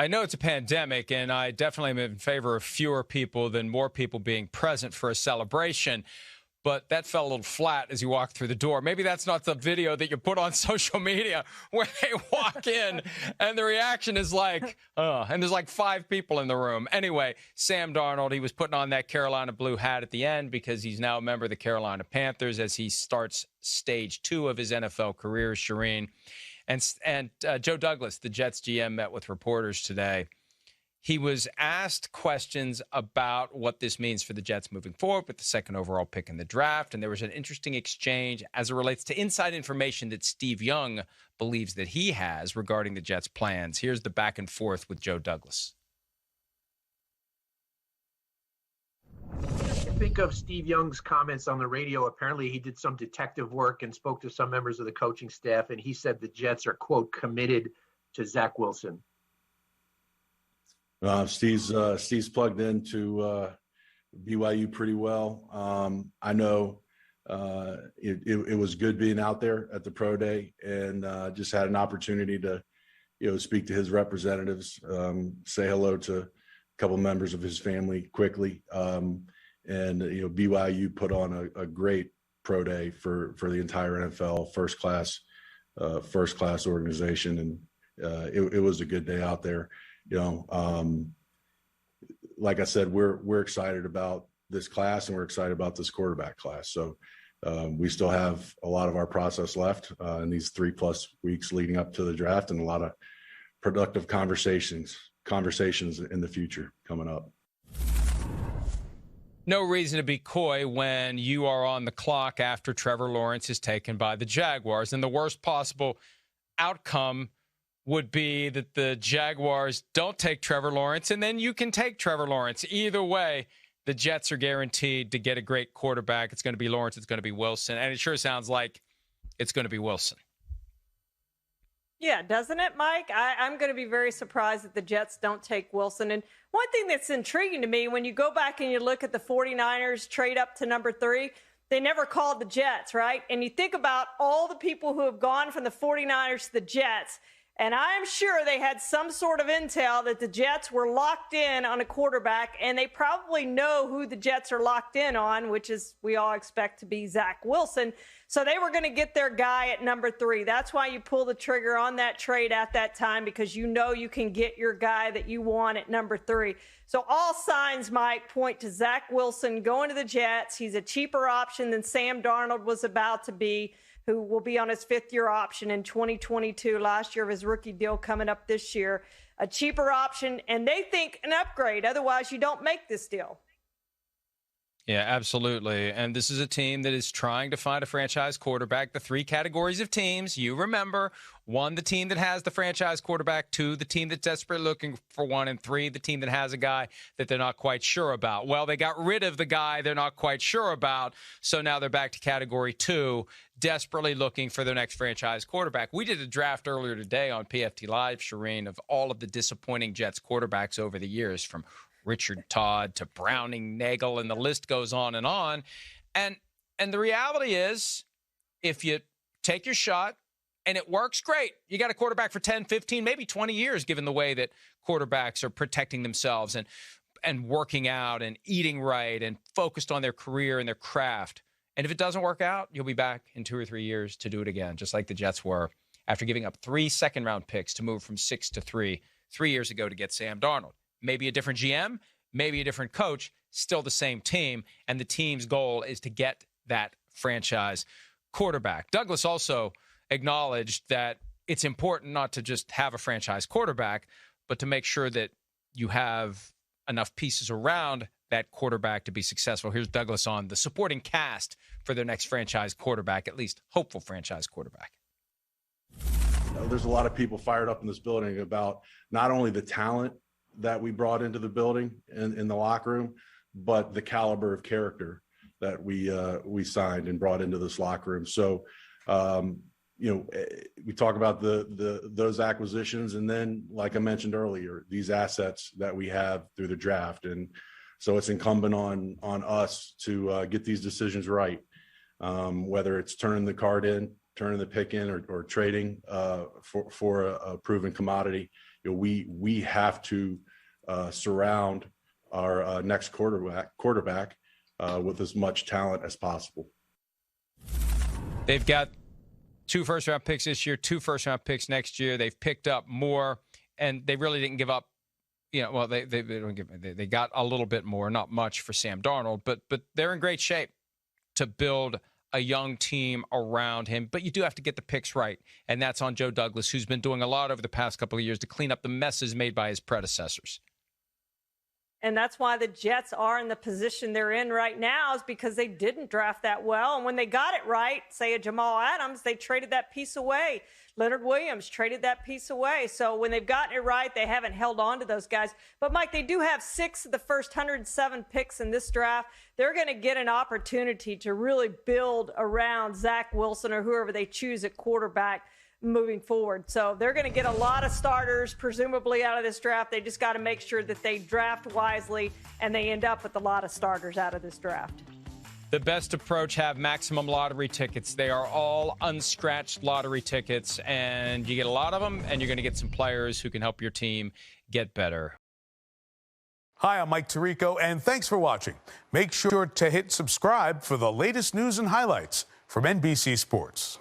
I know it's a pandemic, and I definitely am in favor of fewer people than more people being present for a celebration. But that fell a little flat as you walk through the door. Maybe that's not the video that you put on social media where they walk in and the reaction is like, and there's like 5 people in the room. Anyway, Sam Darnold, he was putting on that Carolina blue hat at the end because he's now a member of the Carolina Panthers as he starts stage 2 of his NFL career, Charean. And Joe Douglas, the Jets GM, met with reporters today. He was asked questions about what this means for the Jets moving forward with the second overall pick in the draft. And there was an interesting exchange as it relates to inside information that Steve Young believes that he has regarding the Jets' plans. Here's the back and forth with Joe Douglas. Think of Steve Young's comments on the radio. Apparently he did some detective work and spoke to some members of the coaching staff, and he said the Jets are, quote, committed to Zach Wilson. Steve's plugged into BYU pretty well. I know it was good being out there at the pro day and just had an opportunity to, speak to his representatives, say hello to a couple members of his family quickly. And BYU put on a great pro day for the entire NFL, first class organization, and it was a good day out there. Like I said, we're excited about this class and we're excited about this quarterback class. So we still have a lot of our process left in these 3+ weeks leading up to the draft, and a lot of productive conversations in the future coming up. No reason to be coy when you are on the clock after Trevor Lawrence is taken by the Jaguars. And the worst possible outcome would be that the Jaguars don't take Trevor Lawrence, and then you can take Trevor Lawrence. Either way, the Jets are guaranteed to get a great quarterback. It's going to be Lawrence. It's going to be Wilson. And it sure sounds like it's going to be Wilson. Yeah, doesn't it, Mike? I'm going to be very surprised that the Jets don't take Wilson. And one thing that's intriguing to me, when you go back and you look at the 49ers trade up to number 3, they never called the Jets, right? And you think about all the people who have gone from the 49ers to the Jets, and I'm sure they had some sort of intel that the Jets were locked in on a quarterback, and they probably know who the Jets are locked in on, which is we all expect to be Zach Wilson. So they were going to get their guy at number 3. That's why you pull the trigger on that trade at that time, because you know you can get your guy that you want at number 3. So all signs, Mike, point to Zach Wilson going to the Jets. He's a cheaper option than Sam Darnold was about to be, who will be on his 5th-year option in 2022, last year of his rookie deal coming up this year. A cheaper option, and they think an upgrade. Otherwise, you don't make this deal. Yeah, absolutely. And this is a team that is trying to find a franchise quarterback. The 3 categories of teams, you remember: 1, the team that has the franchise quarterback; 2, the team that's desperately looking for one; and 3, the team that has a guy that they're not quite sure about. Well, they got rid of the guy they're not quite sure about, so now they're back to category 2, desperately looking for their next franchise quarterback. We did a draft earlier today on PFT Live, Charean, of all of the disappointing Jets quarterbacks over the years, from Richard Todd to Browning, Nagel, and the list goes on and on. And the reality is, if you take your shot and it works, great. You got a quarterback for 10, 15, maybe 20 years, given the way that quarterbacks are protecting themselves and working out and eating right and focused on their career and their craft. And if it doesn't work out, you'll be back in 2 or 3 years to do it again, just like the Jets were after giving up 3 second-round picks to move from 6 to 3 years ago to get Sam Darnold. Maybe a different GM, maybe a different coach, still the same team, and the team's goal is to get that franchise quarterback. Douglas also acknowledged that it's important not to just have a franchise quarterback, but to make sure that you have enough pieces around that quarterback to be successful. Here's Douglas on the supporting cast for their next franchise quarterback, at least hopeful franchise quarterback. There's a lot of people fired up in this building about not only the talent that we brought into the building in the locker room, but the caliber of character that we signed and brought into this locker room. So, we talk about those acquisitions, and then, like I mentioned earlier, these assets that we have through the draft. And so it's incumbent on us to get these decisions right, whether it's turning the card in, turning the pick in, or trading for a proven commodity. we have to surround our next quarterback with as much talent as possible. They've got 2 first-round picks this year, 2 first-round picks next year. They've picked up more, and they really didn't give up. Well, they got a little bit more, not much for Sam Darnold, but they're in great shape to build a young team around him. But you do have to get the picks right, and that's on Joe Douglas, who's been doing a lot over the past couple of years to clean up the messes made by his predecessors. And that's why the Jets are in the position they're in right now, is because they didn't draft that well. And when they got it right, say a Jamal Adams, they traded that piece away. Leonard Williams traded that piece away. So when they've gotten it right, they haven't held on to those guys. But, Mike, they do have 6 of the first 107 picks in this draft. They're going to get an opportunity to really build around Zach Wilson or whoever they choose at quarterback moving forward. So they're going to get a lot of starters, presumably, out of this draft. They just got to make sure that they draft wisely and they end up with a lot of starters out of this draft. The best approach, have maximum lottery tickets. They are all unscratched lottery tickets, and you get a lot of them, and you're going to get some players who can help your team get better. Hi, I'm Mike Tirico, and thanks for watching. Make sure to hit subscribe for the latest news and highlights from NBC Sports.